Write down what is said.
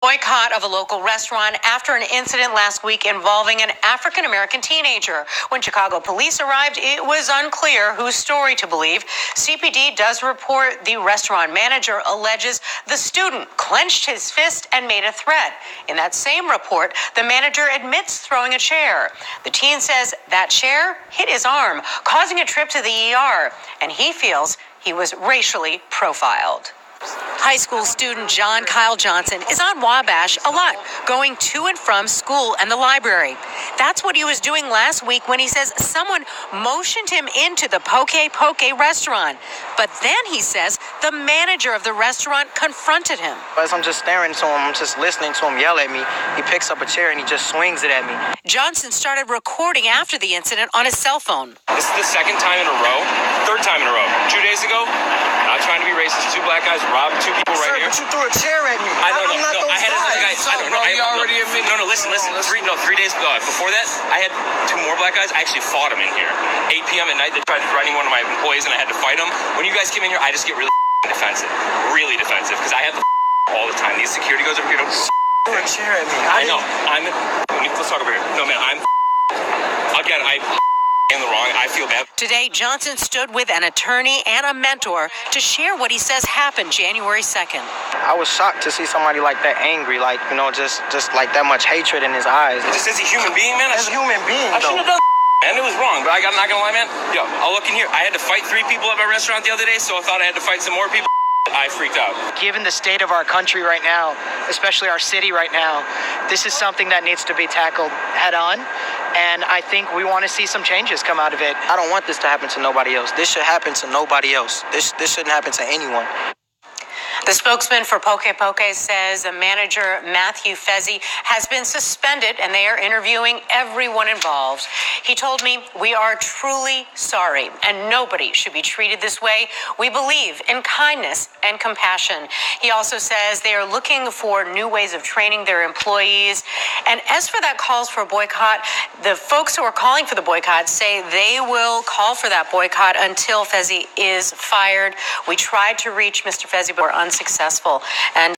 Boycott of a local restaurant after an incident last week involving an African-American teenager. When Chicago police arrived, it was unclear whose story to believe. CPD does report the restaurant manager alleges the student clenched his fist and made a threat. In that same report, the manager admits throwing a chair. The teen says that chair hit his arm, causing a trip to the ER, and he feels he was racially profiled. High school student John Kyle Johnson is on Wabash a lot, going to and from school and the library. That's what he was doing last week when he says someone motioned him into the Poke restaurant. But then he says the manager of the restaurant confronted him. As I'm just staring to him, I'm just listening to him yell at me. He picks up a chair and he just swings it at me. Johnson started recording after the incident on his cell phone. This is the third time in a row. 2 days ago, not trying to be racist, two black guys robbed two people right here. But you threw a chair at me. I'm not those guys. Listen. 3 days ago, before that, I had two more black guys. I actually fought them in here. 8 p.m. at night, they tried threatening one of my employees, and I had to fight them. When you guys came in here, I just get really defensive, because I have the all the time. These security guards over here don't threw a chair at me. I know. Let's talk over here. No, man, I am the wrong. I feel bad. Today, Johnson stood with an attorney and a mentor to share what he says happened January 2nd. I was shocked to see somebody like that angry, just like that much hatred in his eyes. Just as a human being, man. As a human being, I shouldn't have done man. It was wrong, but I'm not gonna lie, man. Yo, I'll look in here. I had to fight 3 people at my restaurant the other day, so I thought I had to fight some more people. I freaked out. Given the state of our country right now, especially our city right now, this is something that needs to be tackled head on. And I think we want to see some changes come out of it. I don't want this to happen to nobody else. This should happen to nobody else. This shouldn't happen to anyone. The spokesman for Poke says the manager, Matthew Fezzi, has been suspended and they are interviewing everyone involved. He told me, "We are truly sorry and nobody should be treated this way. We believe in kindness and compassion." He also says they are looking for new ways of training their employees. And as for that calls for a boycott, the folks who are calling for the boycott say they will call for that boycott until Fezzi is fired. We tried to reach Mr. Fezzi, but were unsuccessful. And